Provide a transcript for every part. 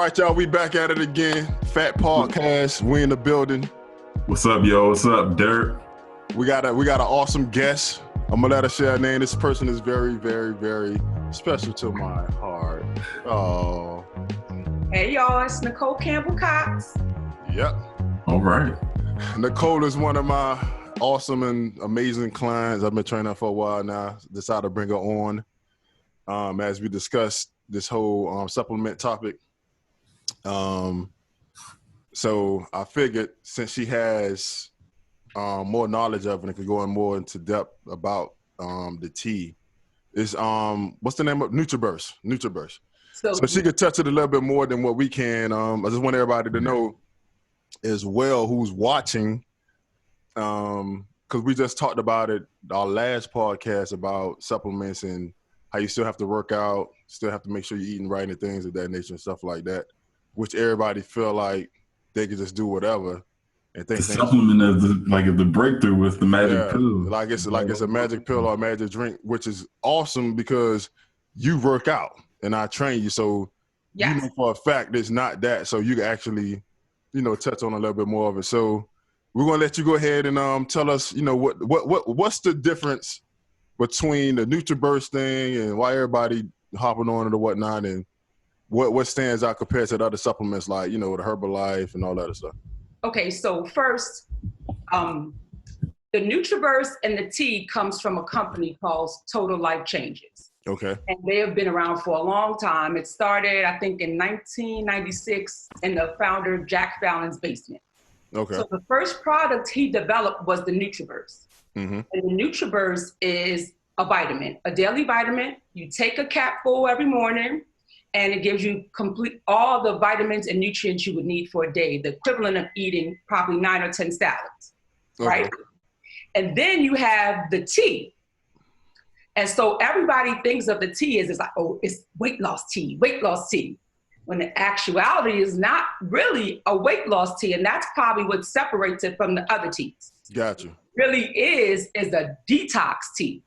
right, y'all, we back at it again. Fat Podcast, we in the building. What's up, yo? What's up, Derrick? We got an awesome guest. I'm gonna let her share her name. This person is very, very, very special to my heart. Oh. Hey, y'all, it's Nicole Campbell-Cox. Yep. All right. Nicole is one of my awesome and amazing clients. I've been training her for a while now. Decided to bring her on as we discuss this whole supplement topic. So I figured since she has more knowledge of it and can go in more into depth about the tea, is what's the name of Nutra Burst? Nutra Burst. So she could touch it a little bit more than what we can. I just want everybody to know as well who's watching, because we just talked about it our last podcast about supplements and how you still have to work out, still have to make sure you're eating right and things of that nature and stuff like that, which everybody feel like they can just do whatever and think the supplement is the breakthrough with the magic pill. Like it's a magic pill or a magic drink, which is awesome because you work out and I train you, so you know for a fact it's not that. So you can actually, touch on a little bit more of it. So we're gonna let you go ahead and tell us, what's the difference between the NutriBurst thing and why everybody hopping on it or whatnot, and what stands out compared to the other supplements like, the Herbalife and all that other stuff. Okay, so first, the NutriBurst and the tea comes from a company called Total Life Changes. Okay. And they have been around for a long time. It started, I think, in 1996 in the founder Jack Fallon's basement. Okay. So the first product he developed was the NutriBurst. Mm-hmm. And the NutriBurst is a vitamin, a daily vitamin. You take a capful every morning, and it gives you complete all the vitamins and nutrients you would need for a day, the equivalent of eating probably 9 or 10 salads, right? And then you have the tea. And so everybody thinks of the tea as like, oh, it's weight loss tea. When the actuality is not really a weight loss tea. And that's probably what separates it from the other teas. Gotcha. Really is a detox tea.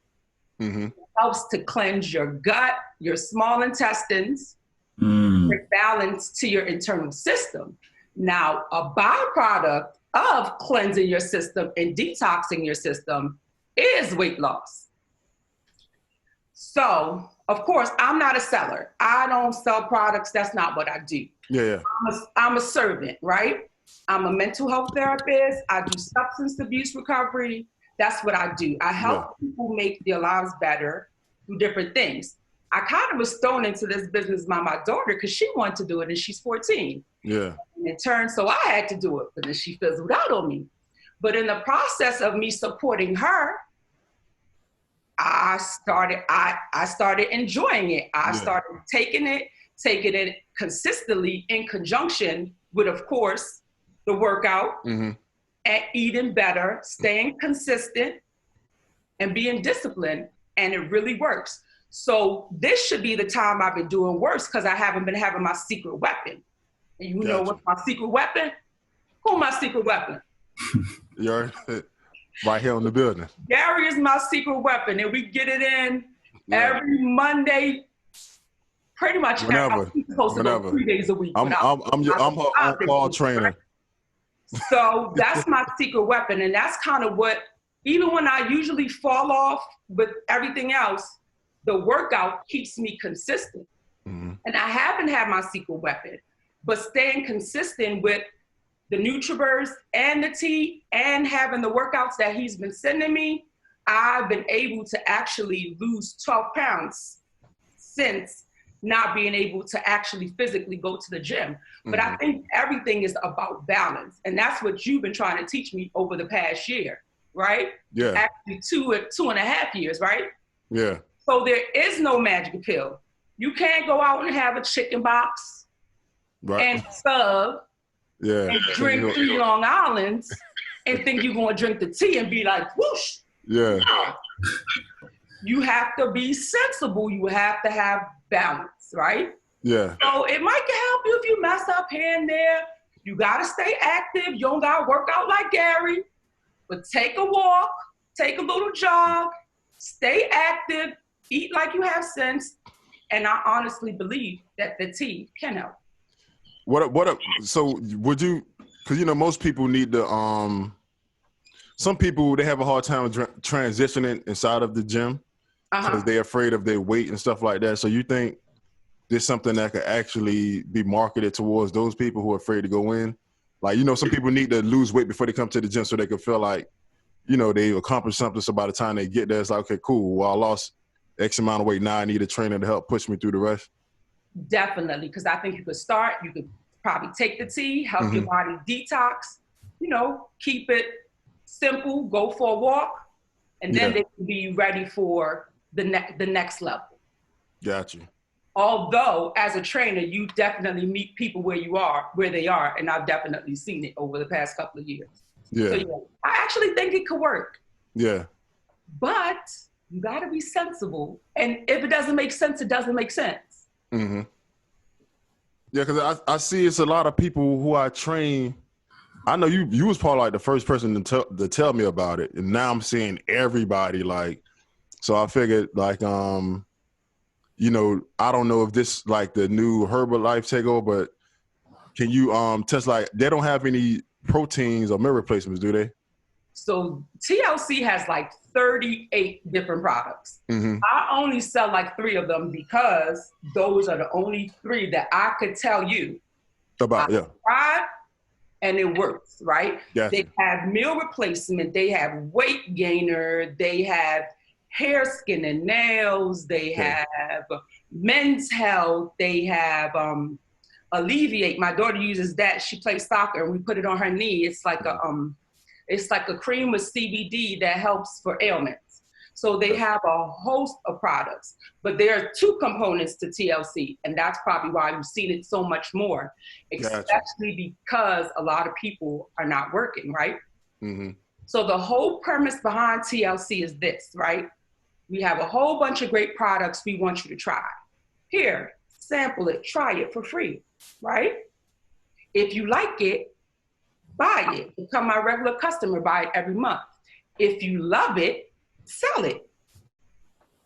Mm-hmm. It helps to cleanse your gut, your small intestines, bring balance to your internal system. Now, a byproduct of cleansing your system and detoxing your system is weight loss. So, of course, I'm not a seller. I don't sell products. That's not what I do. Yeah. I'm a servant, right? I'm a mental health therapist. I do substance abuse recovery. That's what I do. I help people make their lives better through different things. I kind of was thrown into this business by my daughter because she wanted to do it and she's 14. Yeah. And in turn, so I had to do it, but then she fizzled out on me. But in the process of me supporting her, I started enjoying it. I started taking it consistently in conjunction with, of course, the workout, and eating better, staying consistent, and being disciplined, and it really works. So this should be the time I've been doing worse because I haven't been having my secret weapon. And you know what's my secret weapon? Who's my secret weapon? You're right here in the building. Gary is my secret weapon, and we get it in every Monday. Pretty much whenever. I'm supposed to go 3 days a week. I'm her on-call trainer. Right? So that's my secret weapon, and that's kind of what, even when I usually fall off with everything else, the workout keeps me consistent. Mm-hmm. And I haven't had my secret weapon, but staying consistent with the NutriBurst and the tea and having the workouts that he's been sending me, I've been able to actually lose 12 pounds since not being able to actually physically go to the gym. But I think everything is about balance. And that's what you've been trying to teach me over the past year, right? Yeah. Actually 2.5 years, right? Yeah. So there is no magic pill. You can't go out and have a chicken box and sub and drink 3 Long Islands and think you're going to drink the tea and be like, whoosh. Yeah. You have to be sensible. You have to have balance, right? Yeah. So it might help you if you mess up here and there. You got to stay active. You don't got to work out like Gary, but take a walk, take a little jog, stay active, eat like you have sense. And I honestly believe that the tea can help. So would you, because, you know, most people need to, some people, they have a hard time transitioning inside of the gym because they're afraid of their weight and stuff like that. So you think there's something that could actually be marketed towards those people who are afraid to go in? Like, you know, some people need to lose weight before they come to the gym so they can feel like, you know, they accomplished something. So by the time they get there, it's like, okay, cool. Well, I lost X amount of weight. Now I need a trainer to help push me through the rest. Definitely, because I think you could probably take the tea, help your body detox, you know, keep it simple, go for a walk, and then they can be ready for the next level. Got you. Although, as a trainer, you definitely meet people where they are, and I've definitely seen it over the past couple of years. Yeah. So, yeah, I actually think it could work. Yeah. But you got to be sensible, and if it doesn't make sense, it doesn't make sense. Mm-hmm. Yeah, because I see it's a lot of people who I train. I know you was probably like the first person to tell me about it, and now I'm seeing everybody like. So I figured like you know, I don't know if this like the new Herbalife takeover, but can you test like they don't have any proteins or meal replacements, do they? So TLC has like 38 different products. I only sell like 3 of them because those are the only 3 that I could tell you about. I tried and it works, right? Gotcha. They have meal replacement, they have weight gainer, they have hair, skin, and nails, they have men's health, they have Alleviate. My daughter uses that. She plays soccer and we put it on her knee. It's like a cream with CBD that helps for ailments. So they have a host of products, but there are 2 components to TLC, and that's probably why you've seen it so much more, especially because a lot of people are not working, right? So the whole premise behind TLC is this, right? We have a whole bunch of great products we want you to try. Here, sample it, try it for free, right? If you like it, buy it. Become my regular customer, buy it every month. If you love it, sell it.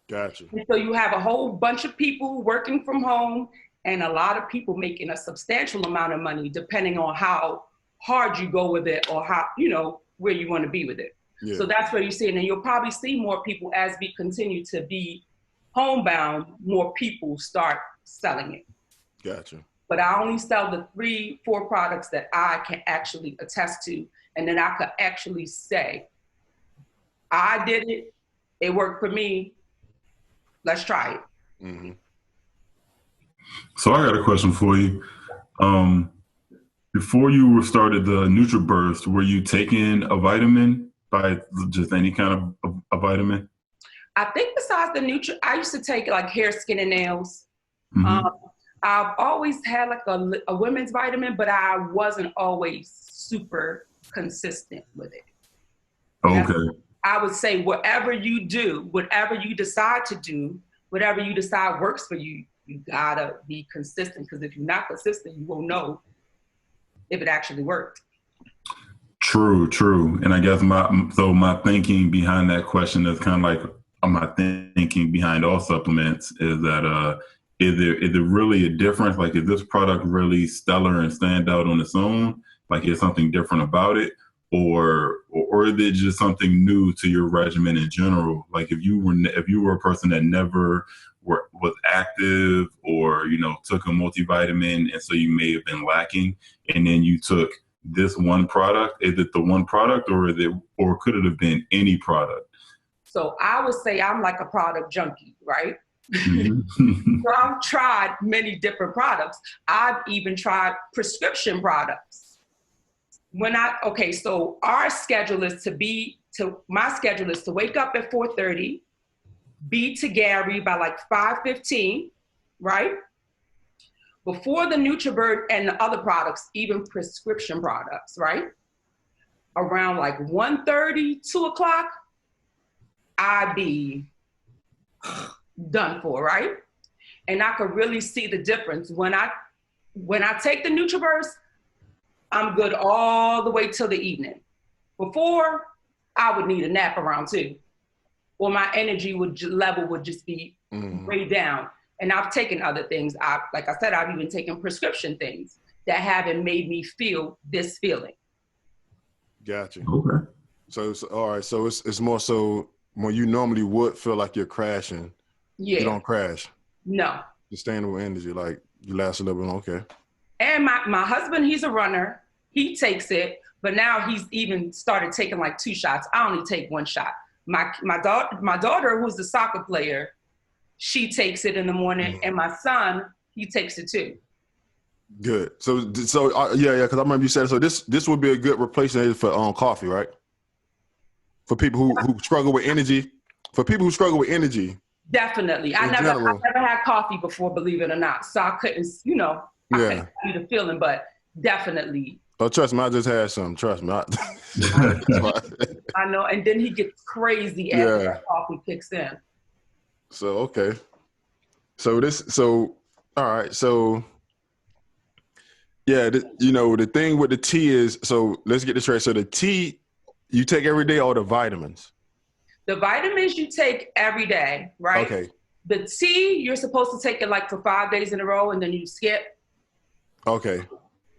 Gotcha. And so you have a whole bunch of people working from home and a lot of people making a substantial amount of money depending on how hard you go with it or how, you know, where you want to be with it. Yeah. So that's where you see it. And you'll probably see more people as we continue to be homebound, more people start selling it. Gotcha. But I only sell the 3-4 products that I can actually attest to. And then I could actually say, I did it. It worked for me. Let's try it. So I got a question for you. Before you started the Nutra Burst, were you taking a vitamin by just any kind of a vitamin? I think besides the Nutra, I used to take like hair, skin, and nails. I've always had like a women's vitamin, but I wasn't always super consistent with it. Okay. I would say whatever you do, whatever you decide to do, whatever you decide works for you, you gotta be consistent, because if you're not consistent, you won't know if it actually worked. True. And I guess my thinking behind that question is kind of like my thinking behind all supplements is that is there really a difference? Like, is this product really stellar and stand out on its own? Like, is something different about it? Or is it just something new to your regimen in general? Like, if you were a person that never was active or, you know, took a multivitamin, and so you may have been lacking, and then you took this one product, is it the one product, or could it have been any product? So I would say I'm like a product junkie, right? So I've tried many different products. I've even tried prescription products. So my schedule is to wake up at 4:30, be to Gary by like 5:15, right? Before the NutriBird and the other products, even prescription products, right? Around like 1:30, 2 o'clock, I'd be done for, right? And I could really see the difference. When I take the NutriBurst, I'm good all the way till the evening. Before, I would need a nap around 2, or my energy level would just be way down. And I've taken other things. Like I said, I've even taken prescription things. that haven't made me feel this feeling. Gotcha. Okay. So all right. So it's more so when you normally would feel like you're crashing, Yeah. you don't crash. No. Sustainable energy, like you last a little bit. Okay. And my husband, he's a runner. He takes it, but now he's even started taking like 2 shots. I only take 1 shot. My daughter, who's the soccer player, she takes it in the morning, and my son, he takes it too. Good. So yeah, because I remember you said so. This would be a good replacement for coffee, right? For people who struggle with energy. For people who struggle with energy. Definitely. I never had coffee before, believe it or not. So I couldn't, I couldn't tell you the feeling, but definitely. Oh, trust me, I just had some. Trust me. I know. And then he gets crazy after that coffee kicks in. So, okay. All right. So, yeah, the thing with the tea is, so let's get this right. So the tea you take every day or the vitamins? The vitamins you take every day, right? Okay. The tea, you're supposed to take it like for 5 days in a row and then you skip. Okay.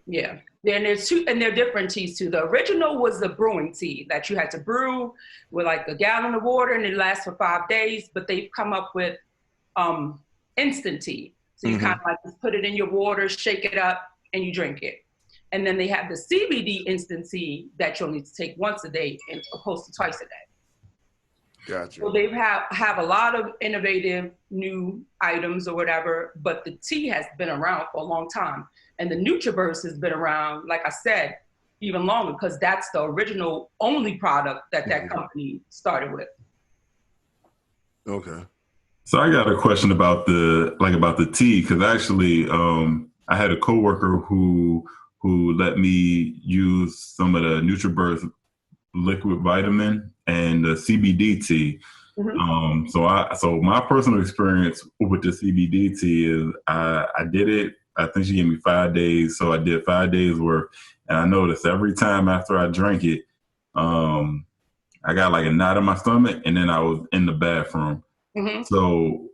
Yeah. Then there's 2, and they're different teas too. The original was the brewing tea that you had to brew with like a gallon of water and it lasts for 5 days, but they've come up with instant tea. So you kind of like just put it in your water, shake it up, and you drink it. And then they have the CBD instant tea that you'll need to take once a day as opposed to twice a day. Gotcha. So they have a lot of innovative new items or whatever, but the tea has been around for a long time. And the Nutra Burst has been around, like I said, even longer because that's the original only product that company started with. Okay. So I got a question about the tea, because actually I had a coworker who let me use some of the Nutra Burst liquid vitamin and the CBD tea. So my personal experience with the CBD tea is I did it. I think she gave me 5 days, so I did 5 days worth, and I noticed every time after I drank it, I got like a knot in my stomach, and then I was in the bathroom. So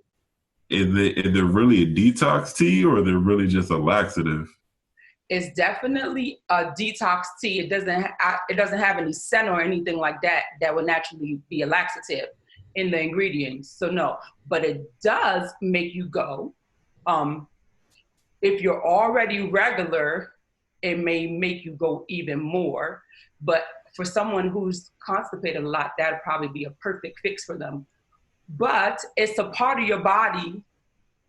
is it really a detox tea, or is it really just a laxative? It's definitely a detox tea. It doesn't have any scent or anything like that would naturally be a laxative in the ingredients. So no, but it does make you go. If you're already regular, it may make you go even more. But for someone who's constipated a lot, that'd probably be a perfect fix for them. But it's a part of your body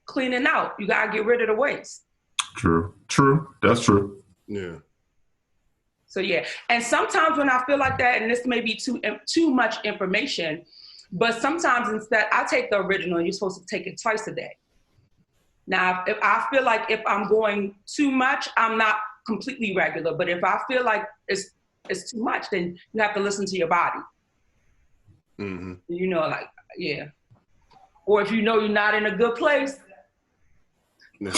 cleaning out. You gotta get rid of the waste. True. That's true. Yeah. So yeah, and sometimes when I feel like that, and this may be too much information, but sometimes instead I take the original, and you're supposed to take it twice a day. Now, if I feel like if I'm going too much, I'm not completely regular. But if I feel like it's too much, then you have to listen to your body. Yeah. Or if you know you're not in a good place. You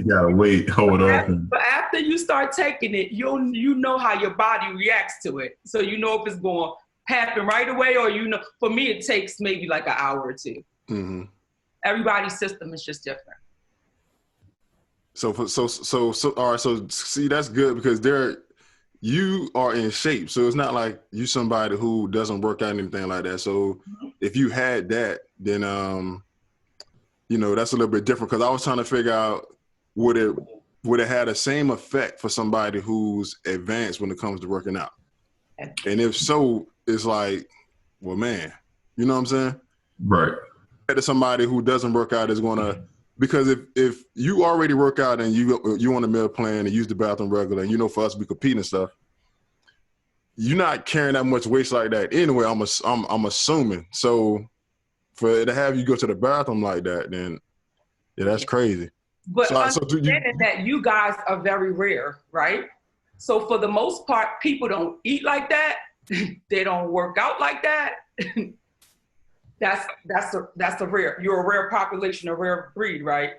gotta wait, hold on. But after you start taking it, you know how your body reacts to it. So you know if it's going to happen right away, or for me it takes maybe like an hour or two. Everybody's system is just different. So all right. So see, that's good because you are in shape. So it's not like you somebody who doesn't work out or anything like that. So if you had that, then that's a little bit different. Because I was trying to figure out would it have the same effect for somebody who's advanced when it comes to working out, and if so, it's like, well, man, you know what I'm saying? Right. To somebody who doesn't work out is gonna, because if you already work out and you on a meal plan and use the bathroom regular, and for us we compete and stuff, you're not carrying that much waste like that anyway. I'm assuming. So for to have you go to the bathroom like that, then yeah, that's crazy. But understanding that you guys are very rare, right? So for the most part, people don't eat like that. They don't work out like that. That's a rare. You're a rare population, a rare breed, right?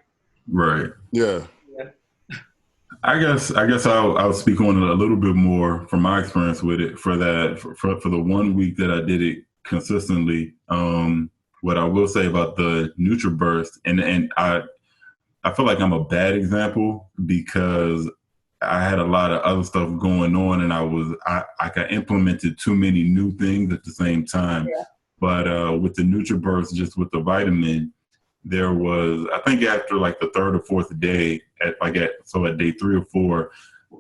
Right. Yeah. I guess I'll speak on it a little bit more from my experience with it. For the 1 week that I did it consistently, what I will say about the Nutra Burst, and I feel like I'm a bad example because I had a lot of other stuff going on, and I implemented too many new things at the same time. Yeah. But with the NutriBurst, just with the vitamin, there was, I think after like the third or fourth day, at day 3 or 4,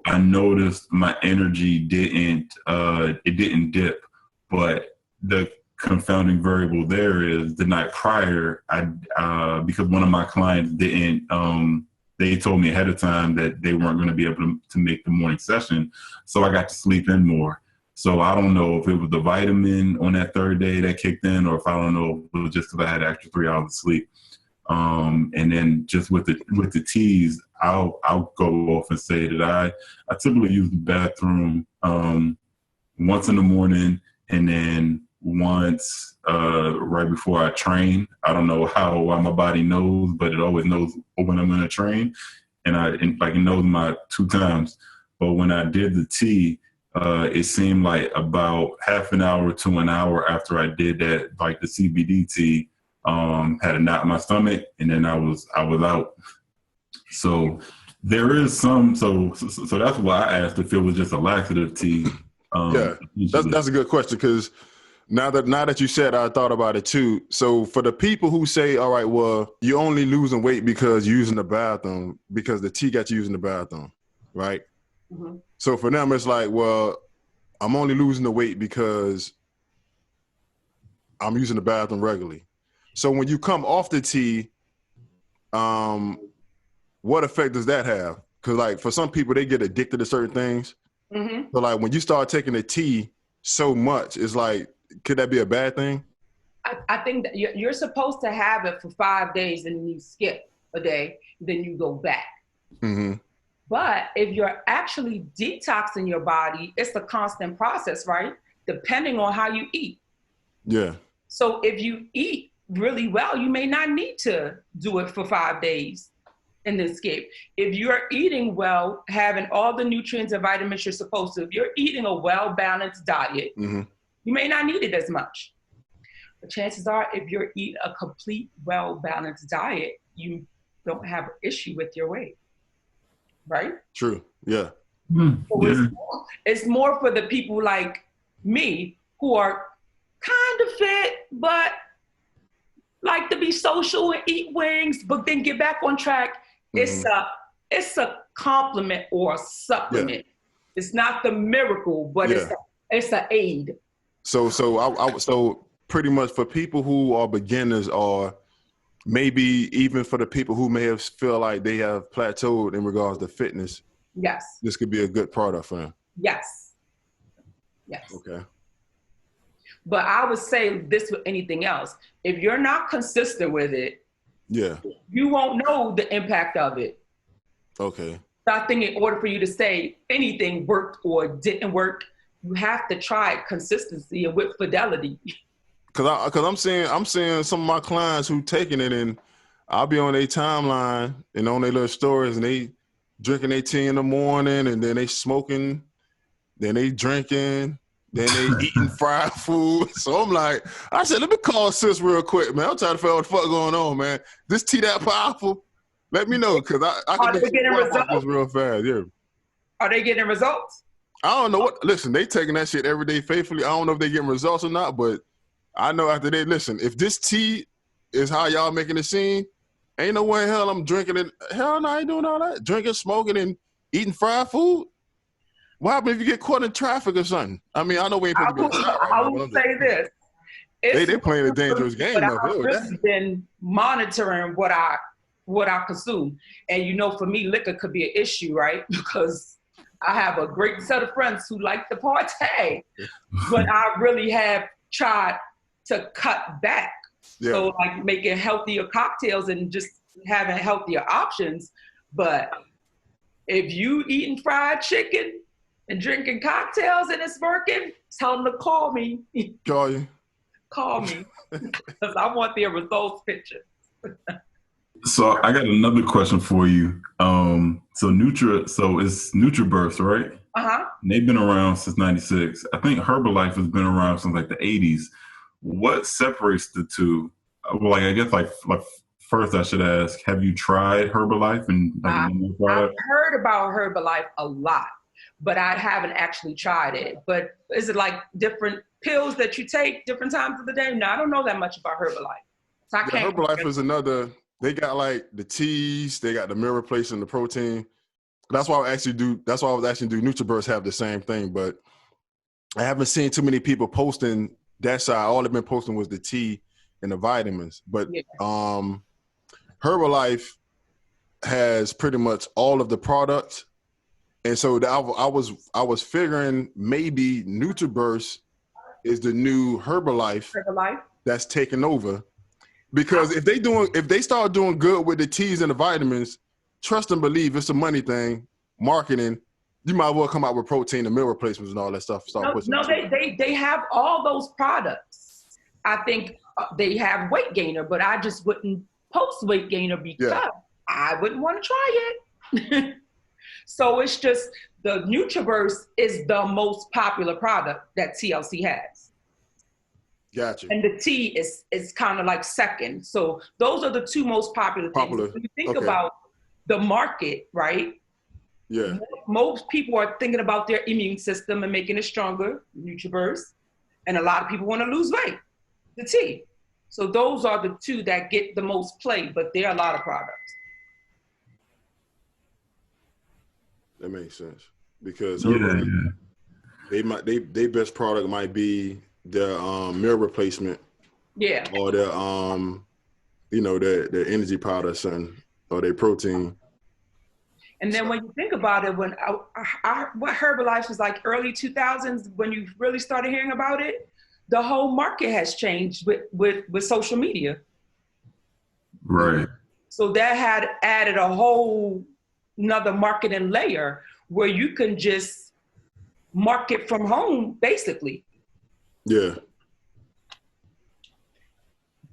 I noticed my energy didn't dip. But the confounding variable there is the night prior, because one of my clients didn't, they told me ahead of time that they weren't going to be able to make the morning session. So I got to sleep in more. So I don't know if it was the vitamin on that third day that kicked in, or if I don't know if it was just because I had an extra 3 hours of sleep. And then just with the teas, I'll go off and say that I typically use the bathroom once in the morning, and then once right before I train. I don't know why my body knows, but it always knows when I'm going to train, and it knows my 2 times. But when I did the tea, it seemed like about half an hour to an hour after I did that, like the CBD tea, had a knot in my stomach, and then I was out. So there is some. So that's why I asked if it was just a laxative tea. Yeah, that's a good question, because now that you said, I thought about it too. So for the people who say, all right, well, you're only losing weight because you're using the bathroom, because the tea got you using the bathroom, right? Mm-hmm. So for them, it's like, well, I'm only losing the weight because I'm using the bathroom regularly. So when you come off the tea, what effect does that have? Because like for some people, they get addicted to certain things. Mm-hmm. So like when you start taking the tea so much, it's like, could that be a bad thing? I think that you're supposed to have it for 5 days and you skip a day, then you go back. Mm-hmm. But if you're actually detoxing your body, it's a constant process, right? Depending on how you eat. Yeah. So if you eat really well, you may not need to do it for 5 days and then skip. If you're eating well, having all the nutrients and vitamins you're supposed to, if you're eating a well-balanced diet, mm-hmm. you may not need it as much. But chances are, if you're eating a complete, well-balanced diet, you don't have an issue with your weight, right? True, yeah. So it's more for the people like me who are kind of fit, but like to be social and eat wings, but then get back on track. Mm-hmm. It's a compliment or a supplement. Yeah. It's not the miracle, but it's an aid. So pretty much for people who are beginners, or maybe even for the people who may have feel like they have plateaued in regards to fitness. Yes. This could be a good product for them. Yes. Yes. Okay. But I would say this with anything else. If you're not consistent with it, you won't know the impact of it. Okay. So I think in order for you to say anything worked or didn't work, you have to try consistency and with fidelity. Cause I'm seeing some of my clients who taking it, and I'll be on their timeline and on their little stories, and they drinking their tea in the morning, and then they smoking, then they drinking, then they eating fried food. So I'm like, I said, let me call sis real quick, man. I'm trying to figure out what the fuck going on, man. This tea that powerful? Let me know, because I can get results real fast. Yeah. Are they getting results? I don't know what. Listen, they taking that shit every day faithfully. I don't know if they getting results or not, but I know after they listen, if this tea is how y'all making it seem, ain't no way in hell I'm drinking it. Hell no, I ain't doing all that. Drinking, smoking, and eating fried food. What happens if you get caught in traffic or something? I mean, I know we ain't supposed to be outside right now. I will say this. They playing a dangerous game. But I've really been monitoring what I consume. And you know, for me, liquor could be an issue, right? Because I have a great set of friends who like to party. But I really have tried to cut back. Yeah. So like making healthier cocktails and just having healthier options. But if you eating fried chicken and drinking cocktails and it's working, tell them to call me. Call you. Call me. Because I want their results picture. So I got another question for you. So it's NutriBurst, right? Uh-huh. And they've been around since 96. I think Herbalife has been around since like the 80s. What separates the two? Well, like I guess like first I should ask, have you tried Herbalife and I've heard about Herbalife a lot, but I haven't actually tried it. But is it like different pills that you take different times of the day? No, I don't know that much about Herbalife. So I can't. Herbalife is another. They got like the teas, they got the meal replacement, the protein. That's why I was actually do NutraBurst have the same thing, but I haven't seen too many people posting that side. All they've been posting was the tea and the vitamins. But Herbalife has pretty much all of the products. And so I was figuring maybe NutraBurst is the new Herbalife that's taking over. Because if they start doing good with the teas and the vitamins, trust and believe it's a money thing, marketing. You might as well come out with protein and meal replacements and all that stuff. They have all those products. I think they have weight gainer, but I just wouldn't post weight gainer because I wouldn't want to try it. So it's just the NutraBurst is the most popular product that TLC has. Gotcha. And the tea is kind of like second. So those are the two most popular things. When you think about the market, right? Yeah. Most people are thinking about their immune system and making it stronger, NutraBurst. And a lot of people want to lose weight, the tea. So those are the two that get the most play, but there are a lot of products. That makes sense. Because they best product might be their meal replacement. Yeah. Or their their energy powders or their protein. And then when you think about it, when what Herbalife was like early 2000s, when you really started hearing about it, the whole market has changed with social media. Right. So that had added a whole another marketing layer where you can just market from home, basically. Yeah.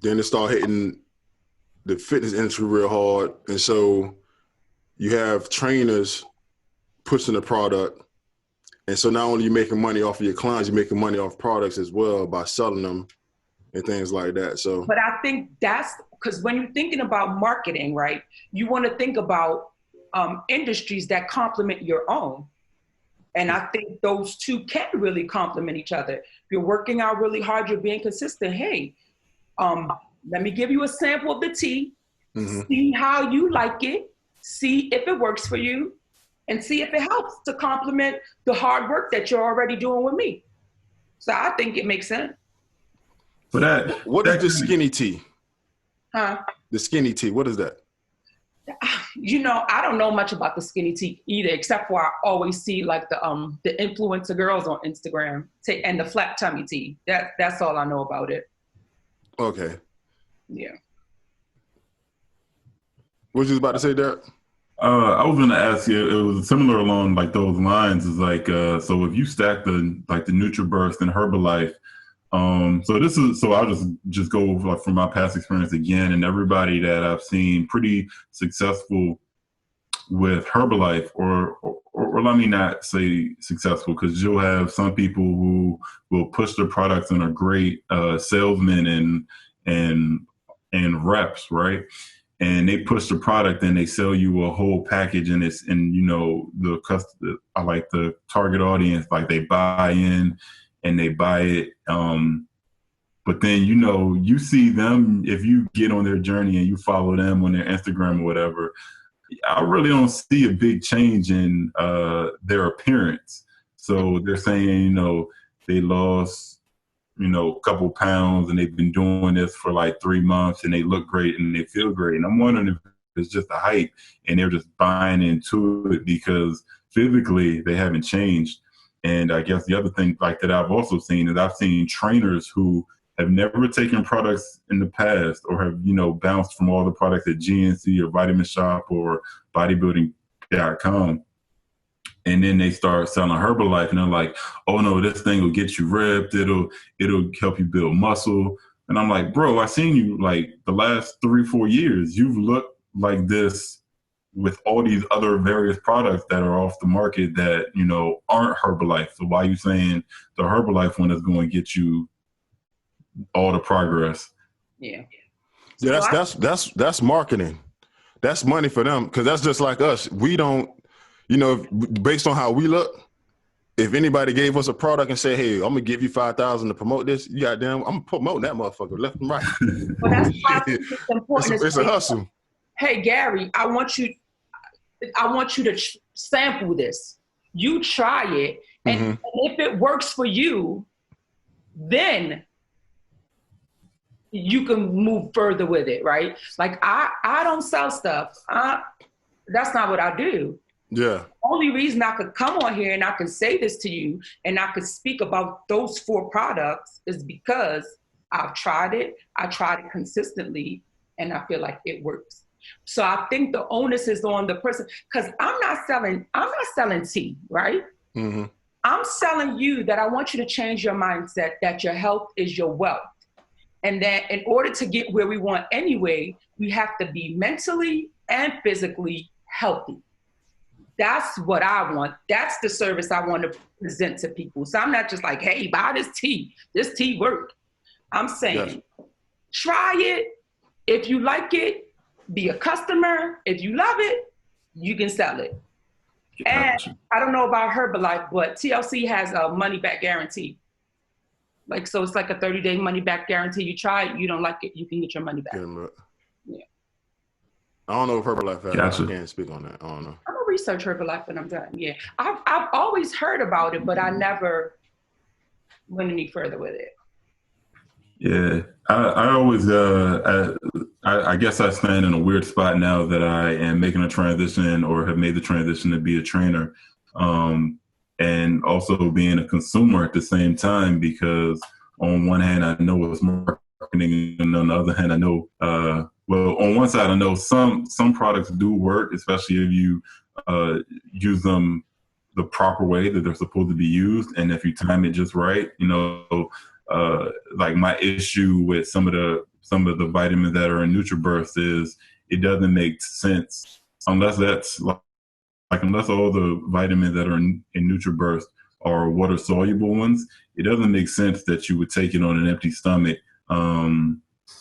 Then it started hitting the fitness industry real hard. And so you have trainers pushing the product. And so not only are you making money off of your clients, you're making money off products as well by selling them and things like that. So, but I think that's because when you're thinking about marketing, right, you want to think about industries that complement your own. And I think those two can really complement each other. If you're working out really hard, you're being consistent. Hey, let me give you a sample of the tea, see how you like it, see if it works for you, and see if it helps to complement the hard work that you're already doing with me. So I think it makes sense. But what is the skinny tea? Huh? The skinny tea, what is that? I don't know much about the skinny tea either, except for I always see like the influencer girls on Instagram and the flat tummy tea. That's all I know about it. Okay. Yeah. What you was about to say, Derrick? I was going to ask you. It was similar along like those lines. Is like so if you stack the NutraBurst and Herbalife. So I'll just go over from my past experience again, and everybody that I've seen pretty successful with Herbalife, or let me not say successful, because you'll have some people who will push their products and are great salesmen and reps, right? And they push the product and they sell you a whole package, and I like the target audience, like they buy in. And they buy it. But then, you see them, if you get on their journey and you follow them on their Instagram or whatever, I really don't see a big change in their appearance. So they're saying, they lost, a couple pounds and they've been doing this for like 3 months and they look great and they feel great. And I'm wondering if it's just a hype and they're just buying into it because physically they haven't changed. And I guess the other thing like that I've also seen is I've seen trainers who have never taken products in the past or have, bounced from all the products at GNC or Vitamin Shop or bodybuilding.com. And then they start selling Herbalife and they're like, oh no, this thing will get you ripped. It'll help you build muscle. And I'm like, bro, I've seen you like the last 3-4 years. You've looked like this with all these other various products that are off the market that, aren't Herbalife. So why are you saying the Herbalife one is going to get you all the progress? Yeah. Yeah, that's marketing. That's money for them, because that's just like us. We don't, based on how we look, if anybody gave us a product and said, "Hey, I'm gonna give you $5,000 to promote this," you goddamn, I'm gonna promote that motherfucker left and right. But that's why I think it's important. It's a hustle. Hey, Gary, I want you to sample this. You try it, and if it works for you, then you can move further with it, right? Like I don't sell stuff. That's not what I do. Yeah. The only reason I could come on here and I can say this to you and I could speak about those 4 products is because I've tried it. I tried it consistently and I feel like it works. So I think the onus is on the person, because I'm not selling tea, right? Mm-hmm. I'm selling you that I want you to change your mindset, that your health is your wealth. And that in order to get where we want anyway, we have to be mentally and physically healthy. That's what I want. That's the service I want to present to people. So I'm not just like, hey, buy this tea. This tea worked. I'm saying, try it. If you like it, be a customer. If you love it, you can sell it. And I don't know about Herbalife, but TLC has a money-back guarantee. Like, so it's like a 30-day money-back guarantee. You try it, you don't like it, you can get your money back. Yeah. I don't know if Herbalife has. Gotcha. I can't speak on that. I don't know. I'm gonna research Herbalife when I'm done. Yeah, I've always heard about it, but I never went any further with it. Yeah, I always I guess I stand in a weird spot now that I am making a transition or have made the transition to be a trainer, and also being a consumer at the same time, because on one hand I know it's marketing, and on the other hand I know well, on one side I know some products do work, especially if you use them the proper way that they're supposed to be used, and if you time it just right, like my issue with some of the vitamins that are in NutraBurst is it doesn't make sense unless that's unless all the vitamins that are in NutraBurst are water soluble ones. It doesn't make sense that you would take it on an empty stomach. And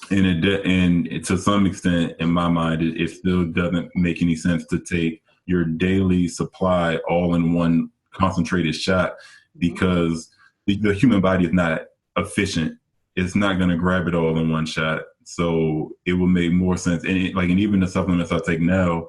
to some extent, in my mind, it still doesn't make any sense to take your daily supply all in one concentrated shot, because the human body is not efficient. It's not going to grab it all in one shot. So it will make more sense. And even the supplements I take now,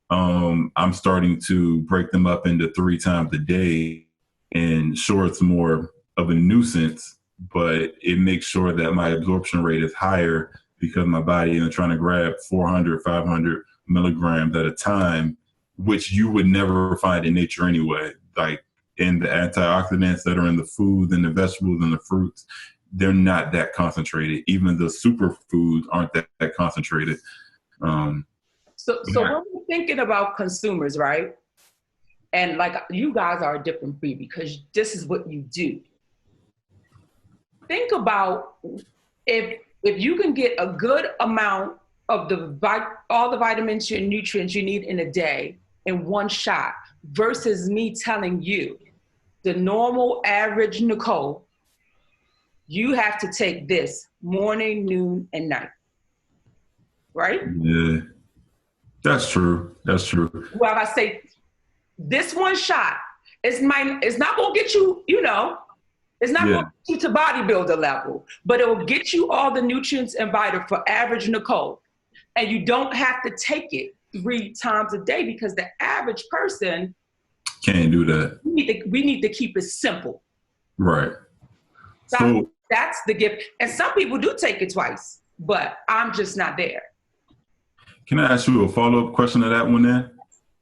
I'm starting to break them up into 3 times a day. And sure, it's more of a nuisance, but it makes sure that my absorption rate is higher, because my body is trying to grab 400, 500 milligrams at a time, which you would never find in nature anyway. Like, in the antioxidants that are in the foods and the vegetables and the fruits, they're not that concentrated. Even the superfoods aren't that concentrated. So when we're thinking about consumers, right? And like, you guys are a different breed because this is what you do. Think about if you can get a good amount of all the vitamins and nutrients you need in a day in one shot, versus me telling you, the normal average Nicole, you have to take this morning, noon, and night. Right? Yeah, that's true. That's true. Well, I say this one shot, it's not going to get you, it's not going to get you to bodybuilder level, but it will get you all the nutrients and vitamins for average Nicole. And you don't have to take it 3 times a day, because the average person can't do that. We need to keep it simple. Right. So that's the gift. And some people do take it twice, but I'm just not there. Can I ask you a follow-up question to that one then?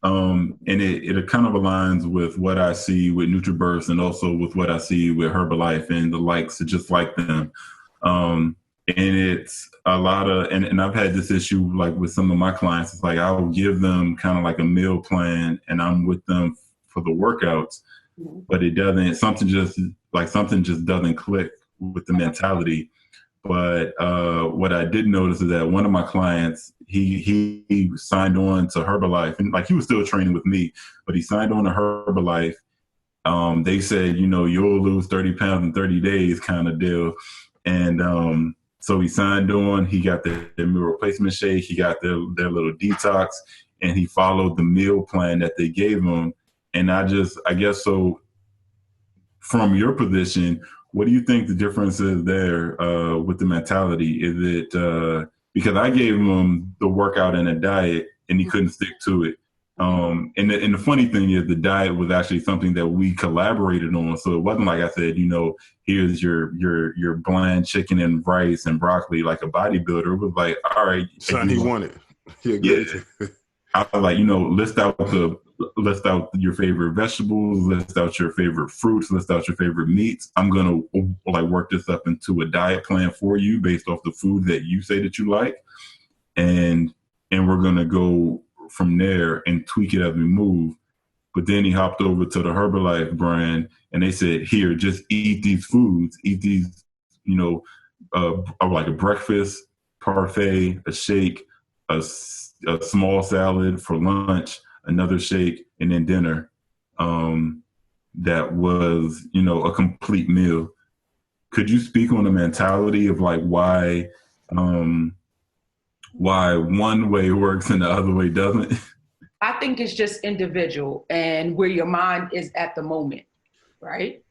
And it kind of aligns with what I see with NutraBurst and also with what I see with Herbalife and the likes, just like them. And it's a lot of, and I've had this issue like with some of my clients. It's like I'll give them kind of like a meal plan and I'm with them for the workouts, but it doesn't, something just doesn't click with the mentality. But what I did notice is that one of my clients, he signed on to Herbalife, and like he was still training with me, but he signed on to Herbalife. They said, you'll lose 30 pounds in 30 days kind of deal. And So he signed on. He got their meal replacement shake. He got their little detox, and he followed the meal plan that they gave him. And I guess so. From your position, what do you think the difference is there with the mentality? Is it because I gave him the workout and a diet, and he couldn't stick to it? And the funny thing is, the diet was actually something that we collaborated on. So it wasn't like I said, here's your bland chicken and rice and broccoli like a bodybuilder. It was like, all right, son, he wanted. Yeah. I was like, list out your favorite vegetables, list out your favorite fruits, list out your favorite meats. I'm gonna work this up into a diet plan for you based off the food that you say that you like, and we're gonna go from there and tweak it as we move. But then he hopped over to the Herbalife brand, and they said, here, just eat these foods, eat these, like a breakfast parfait, a shake, a small salad for lunch, another shake, and then dinner. That was, a complete meal. Could you speak on the mentality of like why one way works and the other way doesn't? I think it's just individual and where your mind is at the moment, right?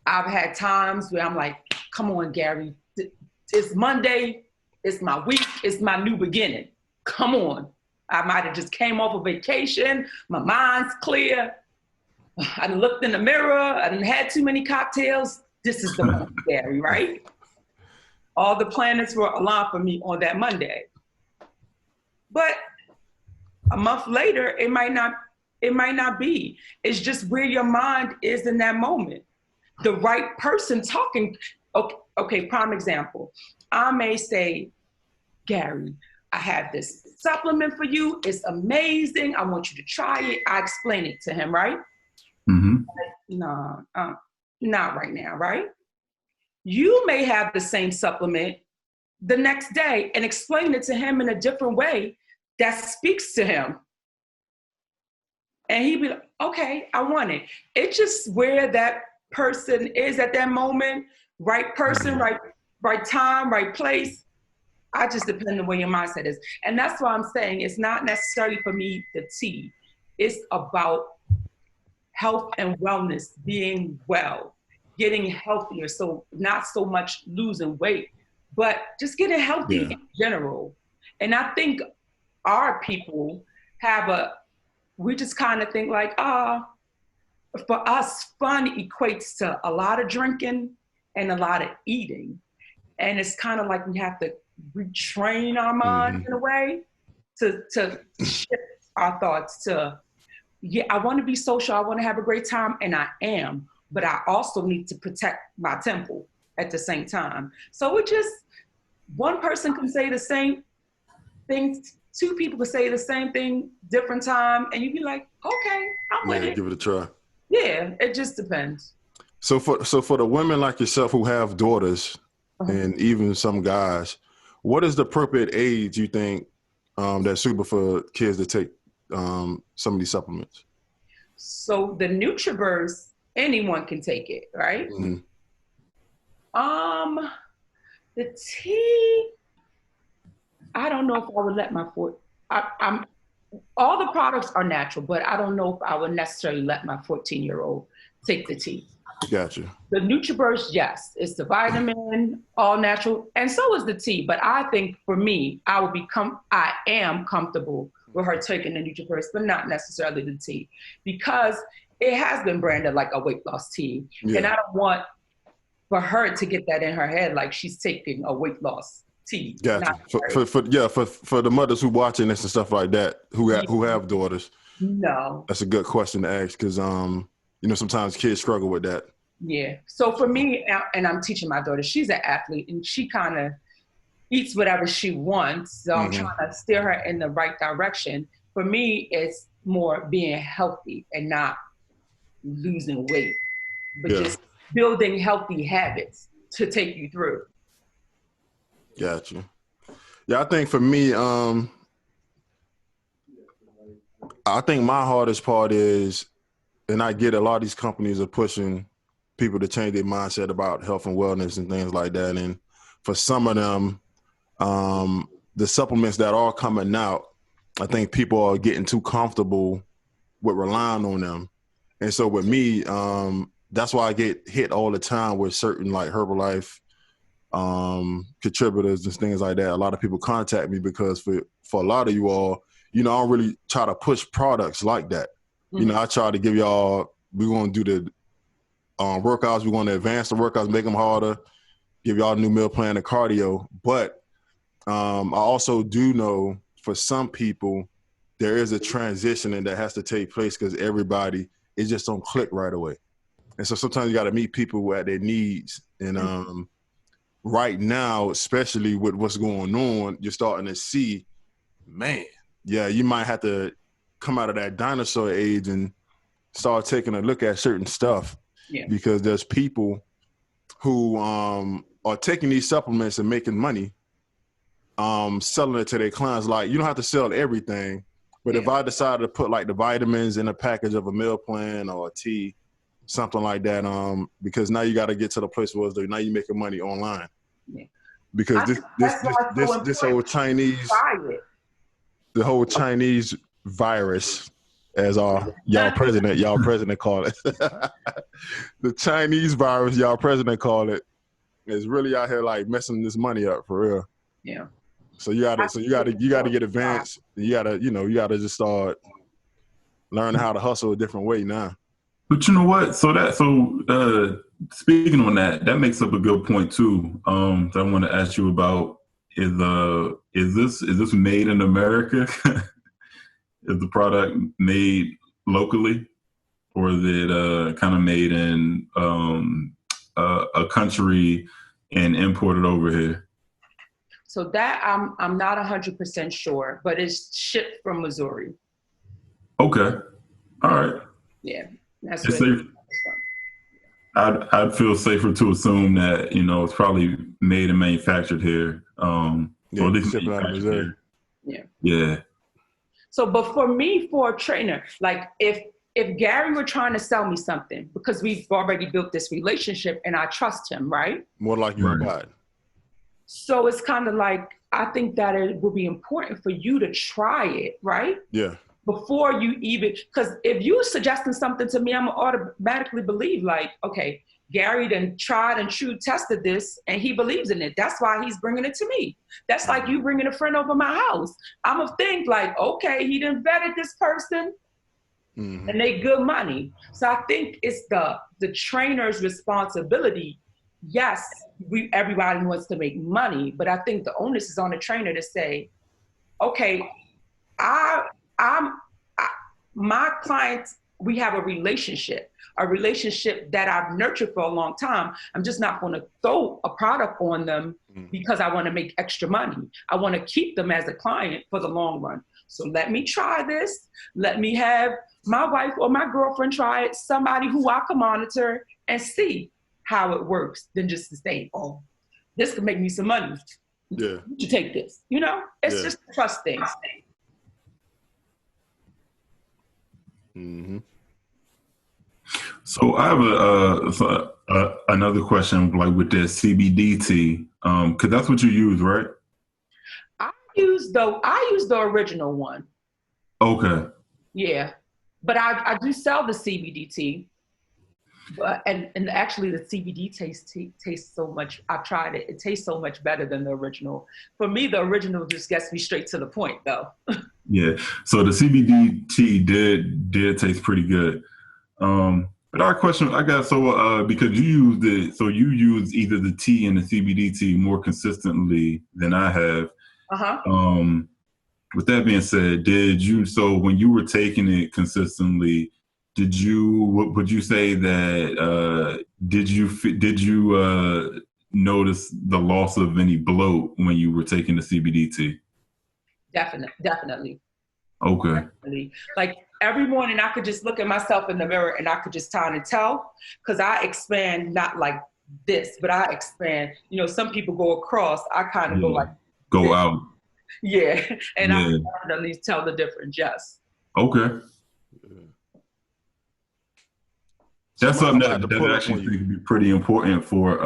I've had times where I'm like, come on, Gary, it's Monday, it's my week, it's my new beginning. Come on. I might have just came off a vacation, my mind's clear. I looked in the mirror, I didn't had too many cocktails. This is the moment, Gary, right? All the planets were aligned for me on that Monday. But a month later, it might not be. It's just where your mind is in that moment. The right person talking. Okay, prime example. I may say, Gary, I have this supplement for you. It's amazing. I want you to try it. I explain it to him, right? Mm-hmm. No, not right now, right? You may have the same supplement the next day and explain it to him in a different way that speaks to him. And he'd be like, okay, I want it. It's just where that person is at that moment, right person, right time, right place. I just depend on where your mindset is. And that's why I'm saying it's not necessarily for me the tea. It's about health and wellness, being well, getting healthier. So not so much losing weight, but just getting healthy in general. And I think our people we just kind of think like, for us, fun equates to a lot of drinking and a lot of eating. And it's kind of like we have to retrain our minds in a way to shift our thoughts to, I want to be social, I want to have a great time, and I am, but I also need to protect my temple at the same time. So it just, one person can say the same thing, two people can say the same thing, different time, and you'd be like, okay, I'm with it. Give it a try. Yeah, it just depends. So for the women like yourself who have daughters, and even some guys, what is the appropriate age you think that's suitable for kids to take some of these supplements? So the Nutra Burst, anyone can take it, right? Mm-hmm. The tea, I don't know if I would let my all the products are natural, but I don't know if I would necessarily let my 14-year-old take the tea. Gotcha. The Nutra Burst, yes, it's the vitamin, all natural, and so is the tea. But I think for me, I am comfortable with her taking the Nutra Burst, but not necessarily the tea, because it has been branded like a weight loss tea, and I don't want for her to get that in her head like she's taking a weight loss tea. Gotcha. For the mothers who watching this and stuff like that, who have daughters. No. That's a good question to ask, because sometimes kids struggle with that. Yeah. So for me, and I'm teaching my daughter, she's an athlete and she kind of eats whatever she wants. So I'm trying to steer her in the right direction. For me, it's more being healthy and not losing weight, but just building healthy habits to take you through. Gotcha. Yeah, I think for me, I think my hardest part is, and I get a lot of these companies are pushing people to change their mindset about health and wellness and things like that. And for some of them, the supplements that are coming out, I think people are getting too comfortable with relying on them. And so with me, that's why I get hit all the time with certain like Herbalife contributors and things like that. A lot of people contact me because for a lot of you all, I don't really try to push products like that. Mm-hmm. I try to give y'all, we're going to do the workouts, we're going to advance the workouts, make them harder, give y'all a new meal plan and cardio. But I also do know for some people, there is a transition and that has to take place because everybody, it just don't click right away. And so sometimes you got to meet people at their needs. And right now, especially with what's going on, you're starting to see, man, yeah, you might have to come out of that dinosaur age and start taking a look at certain stuff. Yeah. Because there's people who are taking these supplements and making money, selling it to their clients. Like, you don't have to sell everything, but if I decided to put like the vitamins in a package of a meal plan or a tea, something like that, because now you got to get to the place where now you're making money online. Yeah. Because this whole Chinese, the whole Chinese virus, as y'all president call it, the Chinese virus, y'all president call it, is really out here like messing this money up for real. Yeah. So you gotta get advanced. You gotta just start learning how to hustle a different way now. But you know what? So speaking on that makes up a good point too. That I want to ask you about is this made in America? Is the product made locally, or is it kind of made in a country and imported over here? So that I'm not 100% sure, but it's shipped from Missouri. Okay, all right. Yeah, that's safe. I'd feel safer to assume that it's probably made and manufactured here. Or at least shipped out of Missouri. Yeah. Yeah. So, but for me, for a trainer, like if Gary were trying to sell me something, because we've already built this relationship and I trust him, right? More like you're right. So it's kind of like, I think that it will be important for you to try it, right? Yeah. Before you even, because if you're suggesting something to me, I'm gonna automatically believe like, okay, Gary done tried and true tested this and he believes in it. That's why he's bringing it to me. That's like you bringing a friend over my house. I'm gonna think like, okay, he done vetted this person and they good money. So I think it's the trainer's responsibility. Yes, everybody wants to make money, but I think the onus is on the trainer to say, okay, my clients, we have a relationship that I've nurtured for a long time. I'm just not going to throw a product on them because I want to make extra money. I want to keep them as a client for the long run. So let me try this. Let me have my wife or my girlfriend try it, somebody who I can monitor and see how it works, than just to say, oh, this could make me some money. Yeah. You take this. It's just trust things. Mm-hmm. So I have another question, like with the CBD, because that's what you use, right? I use the original one. Okay. Yeah, but I do sell the CBD, but and actually the CBD tastes so much. I've tried it. It tastes so much better than the original. For me, the original just gets me straight to the point, though. Yeah. So the CBD tea did taste pretty good. But our question, I got, because you use either the tea and the CBD tea more consistently than I have. With that being said, when you were taking it consistently, would you say that, did you notice the loss of any bloat when you were taking the CBD tea? Definitely. Okay. Definitely. Like every morning I could just look at myself in the mirror and I could just kind of tell, because I expand not like this, but I expand, some people go across, I kind of go this. Out. Yeah. And I can definitely tell the difference, yes. Okay. That's something that I actually think would be pretty important for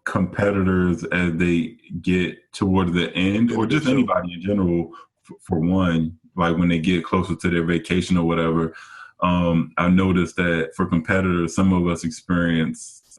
competitors as they get toward the end, or just anybody in general, for one, like when they get closer to their vacation or whatever, I noticed that for competitors, some of us experience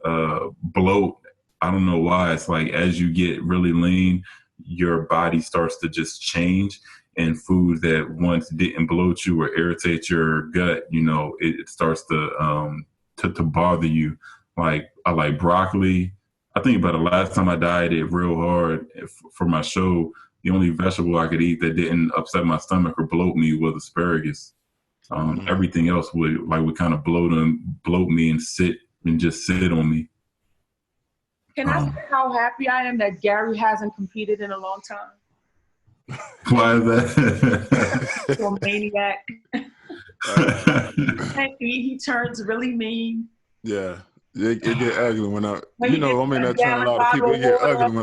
bloat. I don't know why. It's like as you get really lean, your body starts to just change, and food that once didn't bloat you or irritate your gut, it starts to bother you. Like I like broccoli. I think about the last time I dieted real hard for my show, the only vegetable I could eat that didn't upset my stomach or bloat me was asparagus. Everything else would kind of bloat me and sit on me. Can I say how happy I am that Gary hasn't competed in a long time? Why is that? So maniac. He turns really mean. Yeah. It get ugly when I'm in that channel. A lot of people, it get ugly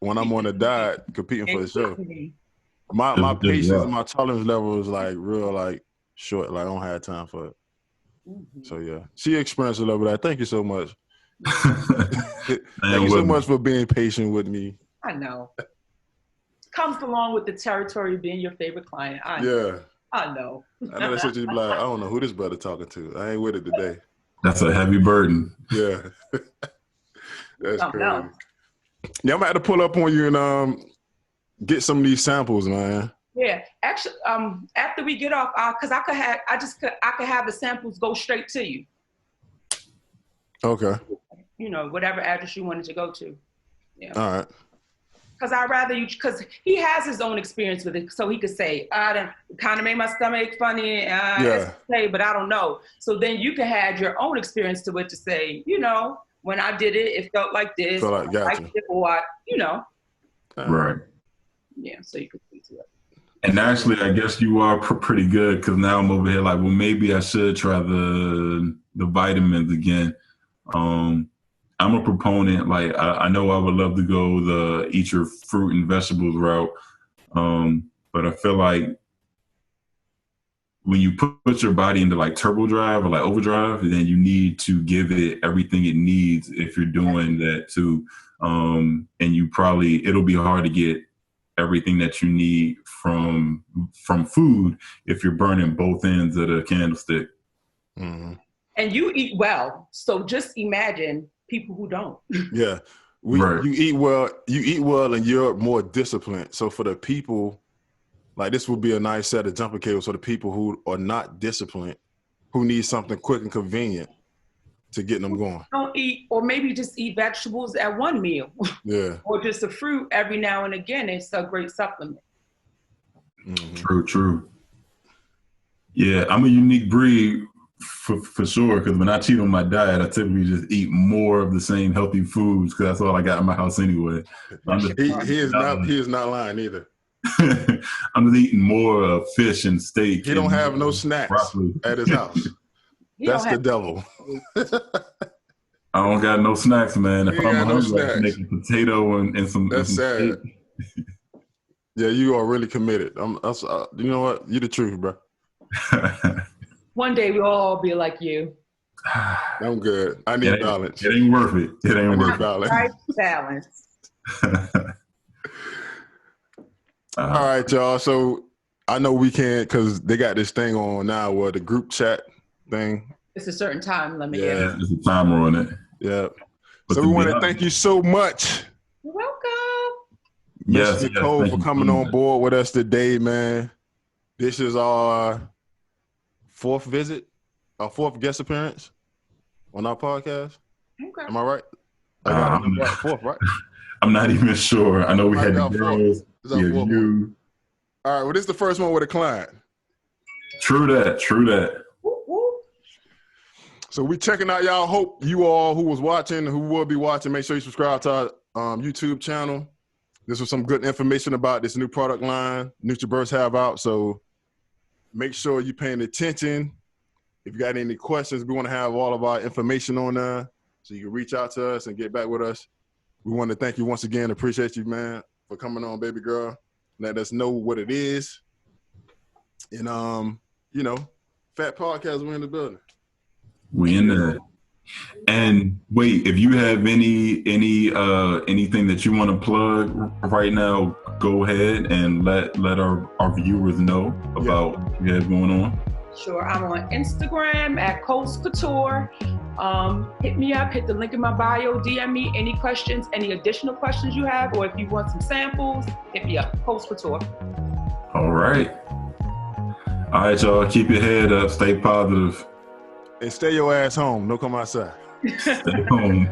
when I'm on a diet competing for the show. My patience, my tolerance level is like real, like short. Like I don't have time for it. Mm-hmm. So yeah, she experienced a little bit of that. Thank you so much. Thank you so much for being patient with me. I know. Comes along with the territory of being your favorite client. I know. I know that's what you be like. I don't know who this brother talking to. I ain't with it today. That's a heavy burden. Yeah. That's crazy. No. Yeah, I'm gonna have to pull up on you and get some of these samples, man. Yeah, actually, after we get off, because I could have the samples go straight to you. Okay. Whatever address you wanted to go to. Yeah. All right. Because I'd rather because he has his own experience with it, so he could say, it kind of made my stomach funny, it's okay, but I don't know. So then you can have your own experience to it to say, when I did it, it felt like this. Felt like, gotcha. It, or what, Right. Yeah, so you could speak to it. And actually, I guess you are pretty good, because now I'm over here like, well, maybe I should try the vitamins again. I'm a proponent. Like I know I would love to go the eat your fruit and vegetables route, but I feel like when you put your body into like turbo drive or like overdrive, then you need to give it everything it needs if you're doing that too. And it'll be hard to get everything that you need from food if you're burning both ends of the candlestick. Mm-hmm. And you eat well, so just imagine people who don't. Yeah, you eat well, and you're more disciplined. So for the people, like this would be a nice set of jumping cables for the people who are not disciplined, who need something quick and convenient to get them going. Don't eat, or maybe just eat vegetables at one meal. Yeah. Or just a fruit every now and again. It's a great supplement. Mm-hmm. True. Yeah, I'm a unique breed. For sure, because when I cheat on my diet, I typically just eat more of the same healthy foods because that's all I got in my house anyway. He is not lying either. I'm just eating more fish and steak. He don't have no snacks at his house. That's the devil. I don't got no snacks, man. If I'm hungry, I can make a potato and some. That's sad. Yeah, you are really committed. You know what? You're the truth, bro. One day we'll all be like you. I'm good. I need balance. It ain't worth it. It ain't worth balance. Right, balance. All right, y'all. So I know we can't because they got this thing on now where the group chat thing. It's a certain time limit. Yeah, there's a timer on it. Yeah. But so we want to thank you so much. You're welcome. Miss Nicole for coming on board with us today, man. This is our fourth guest appearance on our podcast. Okay. Am I right? Fourth, right? I'm not even sure. I know we had the girls. You. All right. Well, this is the first one with a client. True that. So we checking out y'all. Hope you all who was watching, who will be watching, make sure you subscribe to our YouTube channel. This was some good information about this new product line Nutra Burst have out. So make sure you're paying attention. If you got any questions, we want to have all of our information on there so you can reach out to us and get back with us. We want to thank you once again. Appreciate you, man, for coming on, baby girl. Let us know what it is. And, Fat Podcast, we're in the building. We in there. And wait, if you have anything that you want to plug right now, go ahead and let our viewers know about what you have going on. Sure, I'm on Instagram at Coast Couture. Hit me up, hit the link in my bio, DM me any questions, any additional questions you have, or if you want some samples, hit me up, Coast Couture. All right, y'all, keep your head up, stay positive. And stay your ass home, don't come outside. Stay home.